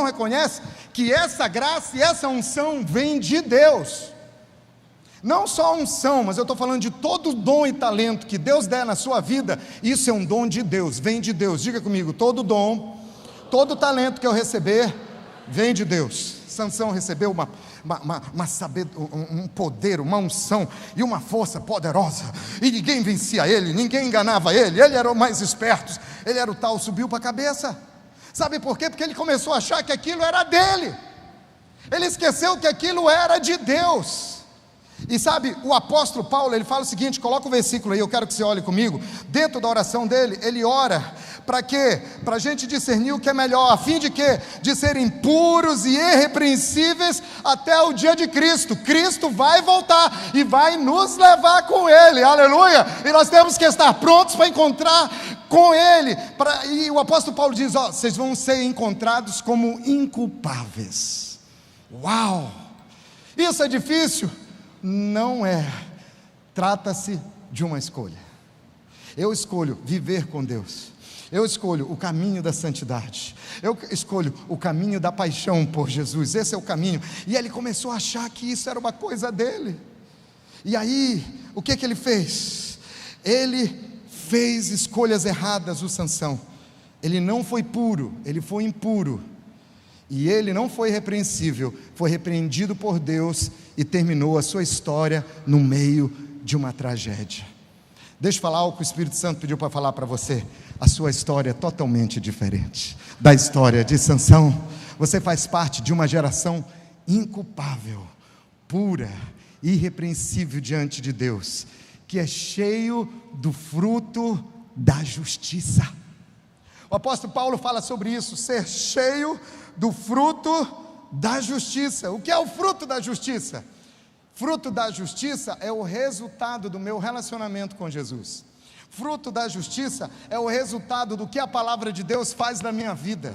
reconhece que essa graça e essa unção vem de Deus. Não só a unção, mas eu estou falando de todo dom e talento que Deus der na sua vida. Isso é um dom de Deus, vem de Deus. Diga comigo, todo dom, todo talento que eu receber, vem de Deus. Sansão recebeu um poder, uma unção e uma força poderosa, e ninguém vencia ele, ninguém enganava ele era o mais esperto, ele era o tal, subiu para a cabeça. Sabe por quê? Porque ele começou a achar que aquilo era dele, ele esqueceu que aquilo era de Deus. E sabe, o apóstolo Paulo, ele fala o seguinte, coloca o versículo aí, eu quero que você olhe comigo. Dentro da oração dele, ele ora, para quê? Para a gente discernir o que é melhor, a fim de quê? De serem puros e irrepreensíveis até o dia de Cristo. Cristo vai voltar e vai nos levar com ele, aleluia, e nós temos que estar prontos para encontrar com ele. E o apóstolo Paulo diz, vocês vão ser encontrados como inculpáveis. Uau, isso é difícil? Não é, trata-se de uma escolha. Eu escolho viver com Deus, eu escolho o caminho da santidade, eu escolho o caminho da paixão por Jesus, esse é o caminho. E ele começou a achar que isso era uma coisa dele, e aí, o que ele fez? Ele fez escolhas erradas, o Sansão. Ele não foi puro, ele foi impuro. E ele não foi repreensível, foi repreendido por Deus e terminou a sua história no meio de uma tragédia. Deixa eu falar o que o Espírito Santo pediu para falar para você. A sua história é totalmente diferente da história de Sansão. Você faz parte de uma geração inculpável, pura, irrepreensível diante de Deus, que é cheio do fruto da justiça. O apóstolo Paulo fala sobre isso, ser cheio do fruto da justiça. O que é o fruto da justiça? Fruto da justiça é o resultado do meu relacionamento com Jesus. Fruto da justiça é o resultado do que a palavra de Deus faz na minha vida.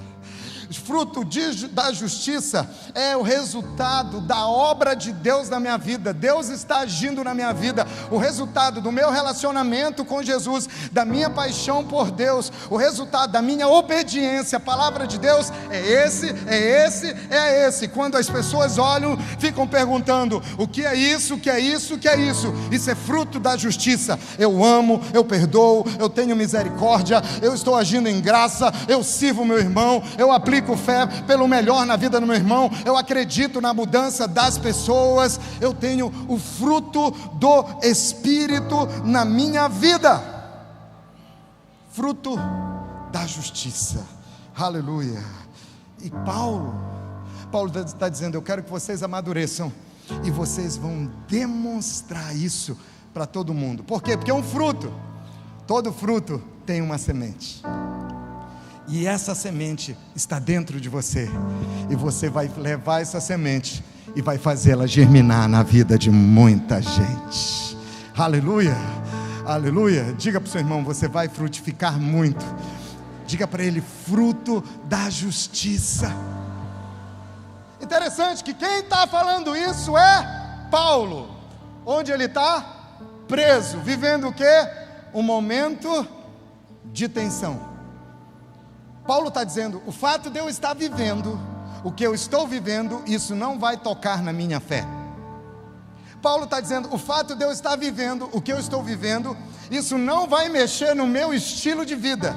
Fruto da justiça é o resultado da obra de Deus na minha vida. Deus está agindo na minha vida. O resultado do meu relacionamento com Jesus, da minha paixão por Deus, o resultado da minha obediência à palavra de Deus é esse. Quando as pessoas olham, ficam perguntando: o que é isso, o que é isso, o que é isso? Isso é fruto da justiça. Eu amo, eu perdoo, eu tenho misericórdia, eu estou agindo em graça, eu sirvo o meu irmão, eu aplico fé pelo melhor na vida do meu irmão, eu acredito na mudança das pessoas, eu tenho o fruto do Espírito na minha vida. Fruto da justiça, aleluia. E Paulo está dizendo: eu quero que vocês amadureçam, e vocês vão demonstrar isso para todo mundo. Por quê? Porque é um fruto, todo fruto tem uma semente, e essa semente está dentro de você, e você vai levar essa semente e vai fazê-la germinar na vida de muita gente. Aleluia, aleluia. Diga para o seu irmão: você vai frutificar muito. Diga para ele: fruto da justiça. Interessante que quem está falando isso é Paulo. Onde ele está? Preso, vivendo o quê? Um momento de tensão. Paulo está dizendo: o fato de eu estar vivendo o que eu estou vivendo, isso não vai tocar na minha fé. Paulo está dizendo: o fato de eu estar vivendo o que eu estou vivendo, isso não vai mexer no meu estilo de vida.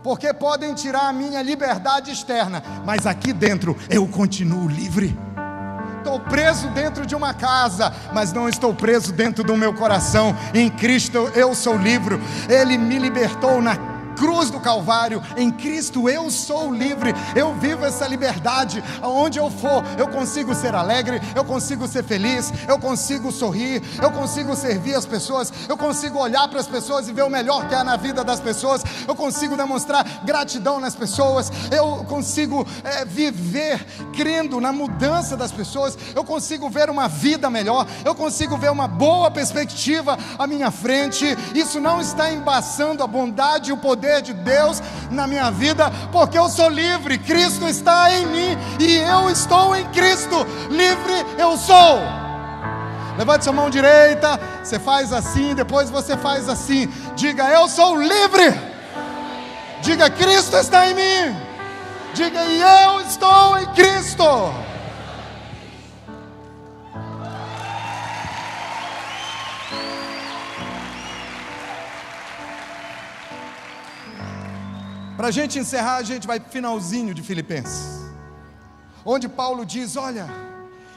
porque podem tirar a minha liberdade externa, mas aqui dentro eu continuo livre. Estou preso dentro de uma casa, mas não estou preso dentro do meu coração. Em Cristo eu sou livre. Ele me libertou na cruz do Calvário. Em Cristo eu sou livre. Eu vivo essa liberdade. Aonde eu for, eu consigo ser alegre, eu consigo ser feliz, eu consigo sorrir, eu consigo servir as pessoas, eu consigo olhar para as pessoas e ver o melhor que há na vida das pessoas, eu consigo demonstrar gratidão nas pessoas, eu consigo viver crendo na mudança das pessoas, eu consigo ver uma vida melhor, eu consigo ver uma boa perspectiva à minha frente. Isso não está embaçando a bondade e o poder de Deus na minha vida, porque eu sou livre. Cristo está em mim e eu estou em Cristo. Livre eu sou. Levante sua mão direita, você faz assim, depois você faz assim. Diga: eu sou livre. Diga: Cristo está em mim. Diga: e eu estou em Cristo. Para a gente encerrar, a gente vai para o finalzinho de Filipenses, onde Paulo diz: olha,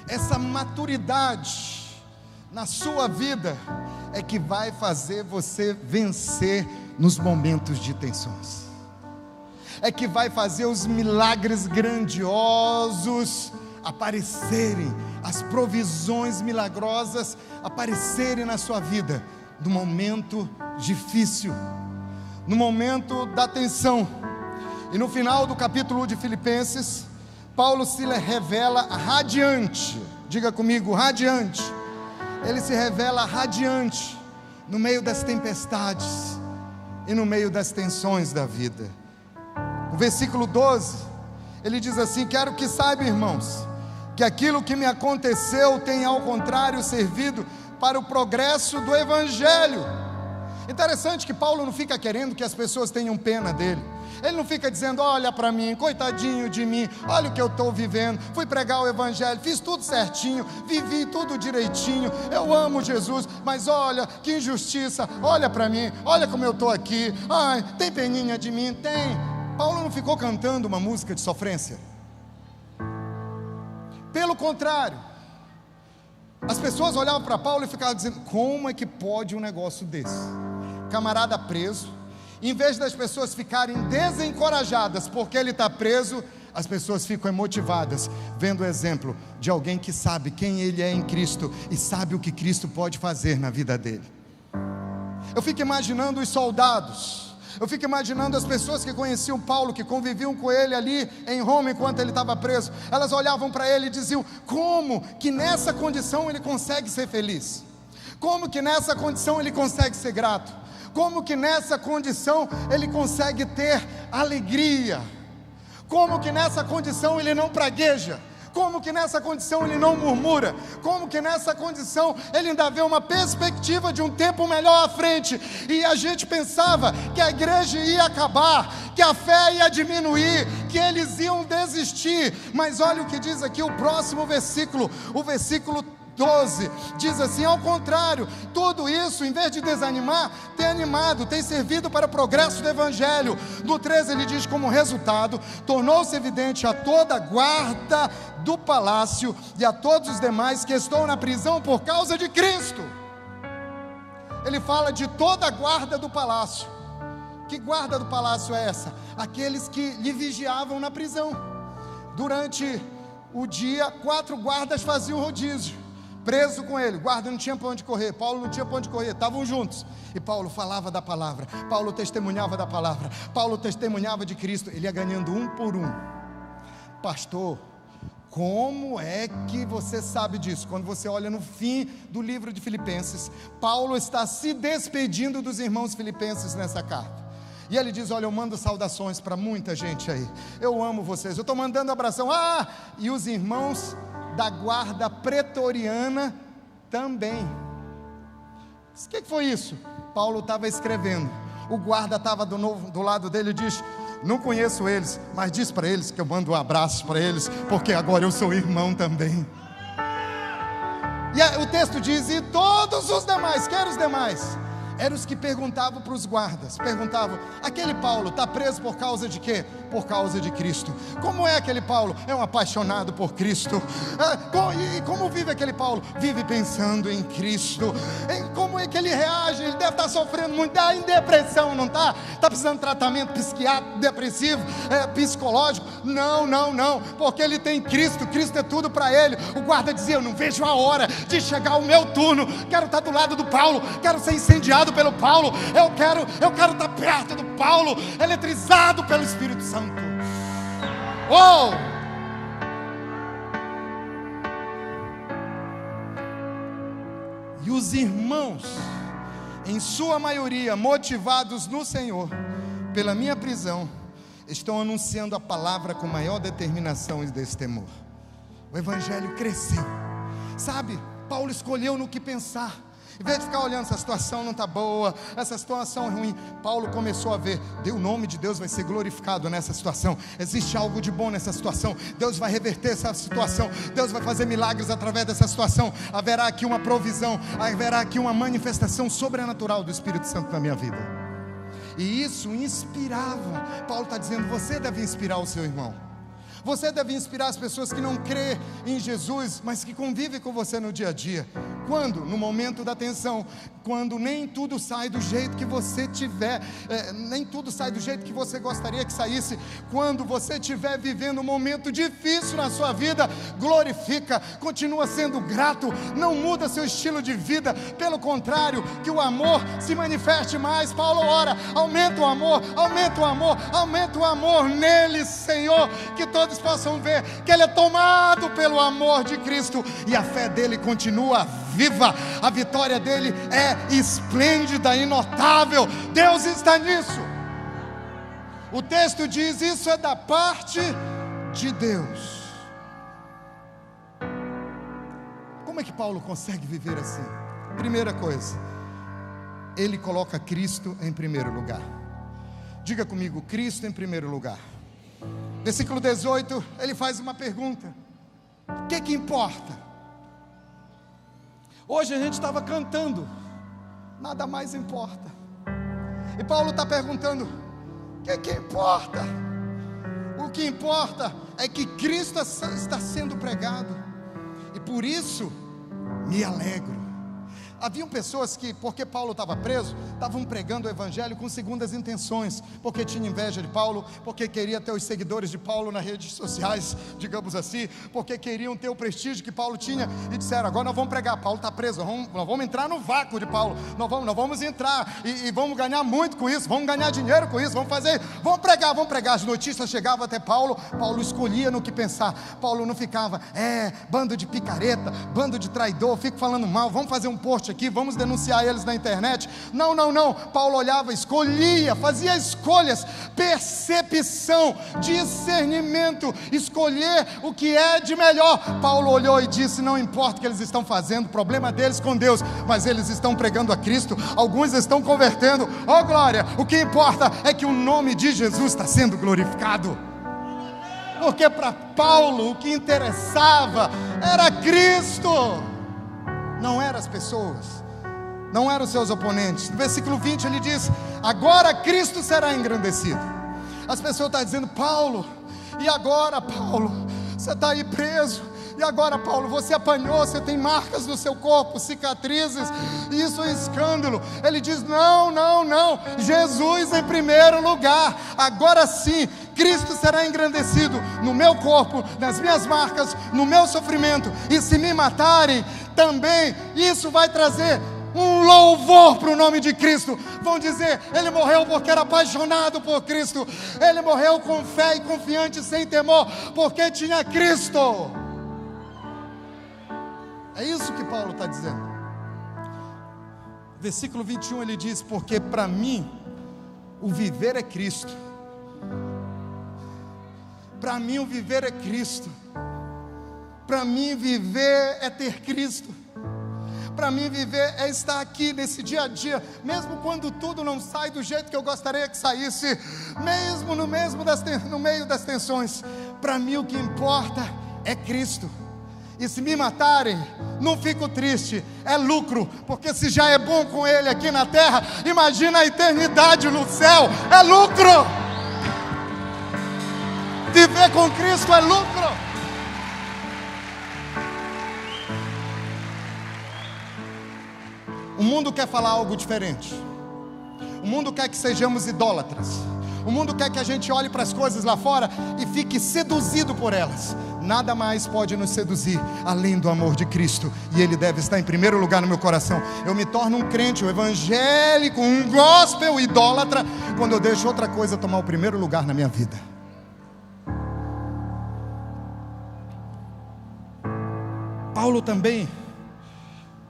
essa maturidade na sua vida é que vai fazer você vencer nos momentos de tensões, é que vai fazer os milagres grandiosos aparecerem, as provisões milagrosas aparecerem na sua vida, no momento difícil, no momento da tensão. E no final do capítulo 1 de Filipenses, Paulo se revela radiante. Diga comigo: radiante. Ele se revela radiante no meio das tempestades e no meio das tensões da vida. No versículo 12, ele diz assim: quero que saiba, irmãos, que aquilo que me aconteceu tem ao contrário servido para o progresso do Evangelho. Interessante que Paulo não fica querendo que as pessoas tenham pena dele. Ele não fica dizendo: olha para mim, coitadinho de mim, olha o que eu estou vivendo, fui pregar o Evangelho, fiz tudo certinho, vivi tudo direitinho, eu amo Jesus, mas olha que injustiça, olha para mim, olha como eu estou aqui, ai, tem peninha de mim? Tem. Paulo não ficou cantando uma música de sofrência. Pelo contrário, as pessoas olhavam para Paulo e ficavam dizendo: como é que pode um negócio desse? Camarada preso. Em vez das pessoas ficarem desencorajadas porque ele está preso, as pessoas ficam emotivadas, vendo o exemplo de alguém que sabe quem ele é em Cristo e sabe o que Cristo pode fazer na vida dele. Eu fico imaginando os soldados, eu fico imaginando as pessoas que conheciam Paulo, que conviviam com ele ali em Roma enquanto ele estava preso. Elas olhavam para ele e diziam: como que nessa condição ele consegue ser feliz? Como que nessa condição ele consegue ser grato? Como que nessa condição ele consegue ter alegria? Como que nessa condição ele não pragueja? Como que nessa condição ele não murmura? Como que nessa condição ele ainda vê uma perspectiva de um tempo melhor à frente? E a gente pensava que a igreja ia acabar, que a fé ia diminuir, que eles iam desistir. Mas olha o que diz aqui o próximo versículo, o versículo 12, diz assim: ao contrário, tudo isso, em vez de desanimar, tem animado, tem servido para o progresso do Evangelho. No 13 ele diz: como resultado, tornou-se evidente a toda a guarda do palácio e a todos os demais que estão na prisão por causa de Cristo. Ele fala de toda a guarda do palácio. Que guarda do palácio é essa? Aqueles que lhe vigiavam na prisão. Durante o dia, 4 guardas faziam rodízio, preso com ele. Guarda não tinha para onde correr, Paulo não tinha para onde correr, estavam juntos. E Paulo falava da palavra, Paulo testemunhava da palavra, Paulo testemunhava de Cristo. Ele ia ganhando um por um. Pastor, como é que você sabe disso? Quando você olha no fim do livro de Filipenses, Paulo está se despedindo dos irmãos filipenses nessa carta. E ele diz: olha, eu mando saudações para muita gente aí, eu amo vocês, eu estou mandando abração. E os irmãos da guarda pretoriana também. O que foi isso? Paulo estava escrevendo, o guarda estava do lado dele e diz: não conheço eles, mas diz para eles que eu mando um abraço para eles, porque agora eu sou irmão também. E o texto diz: e todos os demais, quer os demais, eram os que perguntavam para os guardas, perguntavam: aquele Paulo está preso por causa de quê? Por causa de Cristo. Como é aquele Paulo? É um apaixonado por Cristo. E como vive aquele Paulo? Vive pensando em Cristo. Como é que ele reage? Ele deve estar sofrendo muito, está em depressão, não está? Está precisando de tratamento psiquiátrico, depressivo, psicológico? Não, porque ele tem Cristo. Cristo é tudo para ele. O guarda dizia: eu não vejo a hora de chegar o meu turno, quero estar do lado do Paulo, quero ser incendiado pelo Paulo, eu quero estar perto do Paulo, eletrizado pelo Espírito Santo. Oh! E os irmãos, em sua maioria motivados no Senhor pela minha prisão, estão anunciando a palavra com maior determinação e destemor. O evangelho cresceu, sabe? Paulo escolheu no que pensar. Em vez de ficar olhando, essa situação não está boa, essa situação é ruim, Paulo começou a ver: o nome de Deus vai ser glorificado nessa situação, existe algo de bom nessa situação, Deus vai reverter essa situação, Deus vai fazer milagres através dessa situação, haverá aqui uma provisão, haverá aqui uma manifestação sobrenatural do Espírito Santo na minha vida. E isso inspirava. Paulo está dizendo: você deve inspirar o seu irmão. Você deve inspirar as pessoas que não crêem em Jesus, mas que convivem com você no dia a dia. Quando? No momento da tensão, quando nem tudo sai do jeito que você tiver, nem tudo sai do jeito que você gostaria que saísse. Quando você estiver vivendo um momento difícil na sua vida, glorifica, continua sendo grato, não muda seu estilo de vida, pelo contrário, que o amor se manifeste mais. Paulo ora: aumenta o amor, aumenta o amor, aumenta o amor nele, Senhor, que todos possam ver que ele é tomado pelo amor de Cristo, e a fé dele continua viva, a vitória dele é esplêndida, inotável. Deus está nisso. O texto diz: isso é da parte de Deus. Como é que Paulo consegue viver assim? Primeira coisa, ele coloca Cristo em primeiro lugar. Diga comigo: Cristo em primeiro lugar. Versículo 18, ele faz uma pergunta: o que importa? Hoje a gente estava cantando, nada mais importa. E Paulo está perguntando: o que importa? O que importa é que Cristo está sendo pregado, e por isso me alegro. Haviam pessoas que, porque Paulo estava preso, estavam pregando o evangelho com segundas intenções, porque tinha inveja de Paulo, porque queria ter os seguidores de Paulo nas redes sociais, digamos assim, porque queriam ter o prestígio que Paulo tinha, e disseram: agora nós vamos pregar, Paulo está preso, nós vamos entrar no vácuo de Paulo, nós vamos entrar e vamos ganhar muito com isso, vamos ganhar dinheiro com isso, vamos pregar. As notícias chegavam até Paulo, Paulo escolhia no que pensar. Paulo não ficava: bando de picareta, bando de traidor, fico falando mal, vamos fazer um post aqui, vamos denunciar eles na internet. Não, Paulo olhava, escolhia, fazia escolhas, percepção, discernimento, escolher o que é de melhor. Paulo olhou e disse: não importa o que eles estão fazendo, problema deles com Deus, mas eles estão pregando a Cristo, alguns estão convertendo, oh glória, o que importa é que o nome de Jesus está sendo glorificado. Porque para Paulo o que interessava era Cristo, não eram as pessoas, não eram os seus oponentes. No versículo 20 ele diz: agora Cristo será engrandecido. As pessoas estão dizendo: Paulo, e agora Paulo, você está aí preso, e agora Paulo, você apanhou, você tem marcas no seu corpo, cicatrizes, isso é um escândalo. Ele diz: não, Jesus em primeiro lugar. Agora sim, Cristo será engrandecido no meu corpo, nas minhas marcas, no meu sofrimento, e se me matarem também, isso vai trazer um louvor para o nome de Cristo. Vão dizer: ele morreu porque era apaixonado por Cristo, ele morreu com fé e confiante, sem temor, porque tinha Cristo. É isso que Paulo está dizendo. Versículo 21 ele diz: porque para mim o viver é Cristo. Para mim o viver é Cristo. Para mim viver é ter Cristo. Para mim viver é estar aqui nesse dia a dia, mesmo quando tudo não sai do jeito que eu gostaria que saísse, mesmo no meio das tensões. Para mim o que importa é Cristo. E se me matarem, não fico triste, é lucro, porque se já é bom com Ele aqui na terra, imagina a eternidade no céu, é lucro. Viver com Cristo é lucro. O mundo quer falar algo diferente. O mundo quer que sejamos idólatras. O mundo quer que a gente olhe para as coisas lá fora e fique seduzido por elas. Nada mais pode nos seduzir além do amor de Cristo, e Ele deve estar em primeiro lugar no meu coração. Eu me torno um crente, um evangélico, um gospel idólatra, quando eu deixo outra coisa tomar o primeiro lugar na minha vida. Paulo também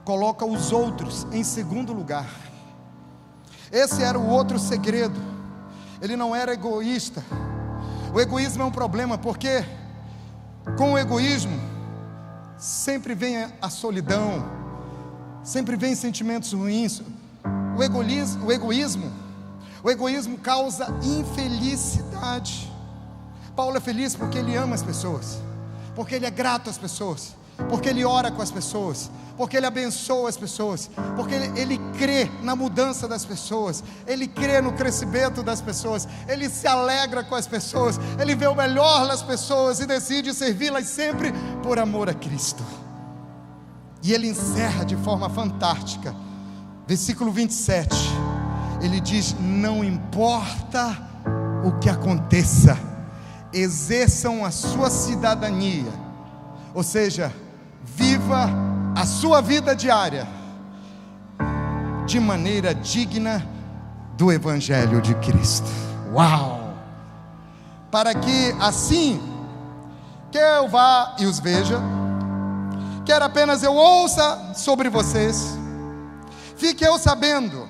coloca os outros em segundo lugar. Esse era o outro segredo. Ele não era egoísta. O egoísmo é um problema, porque com o egoísmo sempre vem a solidão, sempre vem sentimentos ruins. O egoísmo causa infelicidade. Paulo é feliz porque ele ama as pessoas, porque ele é grato às pessoas, porque ele ora com as pessoas, porque ele abençoa as pessoas, porque ele crê na mudança das pessoas, ele crê no crescimento das pessoas, ele se alegra com as pessoas, ele vê o melhor nas pessoas e decide servi-las sempre por amor a Cristo. E ele encerra de forma fantástica, versículo 27, ele diz: não importa o que aconteça, exerçam a sua cidadania, ou seja, viva a sua vida diária de maneira digna do Evangelho de Cristo. Uau! Para que assim, quer eu vá e os veja, quer apenas eu ouça sobre vocês, fique eu sabendo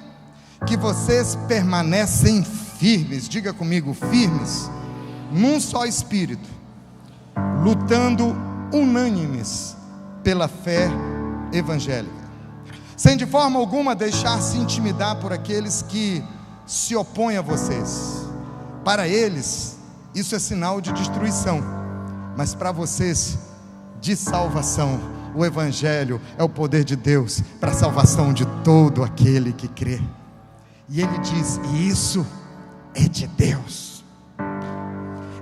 que vocês permanecem firmes, diga comigo, firmes, num só espírito, lutando unânimes pela fé evangélica, sem de forma alguma deixar-se intimidar por aqueles que se opõem a vocês. Para eles isso é sinal de destruição, mas para vocês de salvação. O Evangelho é o poder de Deus para a salvação de todo aquele que crê. E ele diz: isso é de Deus.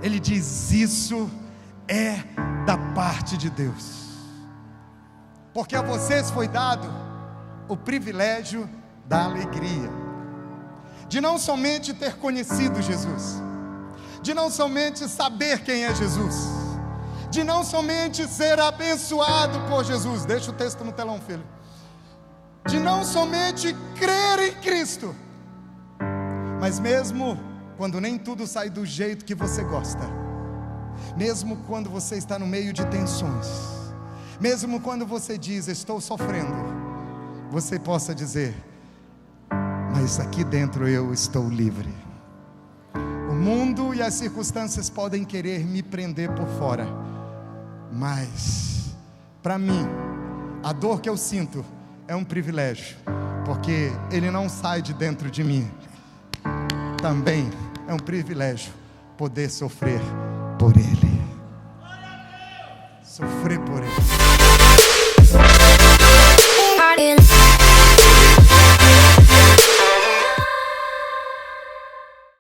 Ele diz: isso é da parte de Deus, porque a vocês foi dado o privilégio da alegria, de não somente ter conhecido Jesus, de não somente saber quem é Jesus, de não somente ser abençoado por Jesus, deixa o texto no telão, filho, de não somente crer em Cristo, mas mesmo quando nem tudo sai do jeito que você gosta, mesmo quando você está no meio de tensões, mesmo quando você diz: estou sofrendo, você possa dizer: mas aqui dentro eu estou livre. O mundo e as circunstâncias podem querer me prender por fora, mas para mim a dor que eu sinto é um privilégio, porque ele não sai de dentro de mim. Também é um privilégio poder sofrer por Ele. Sofrer por Ele.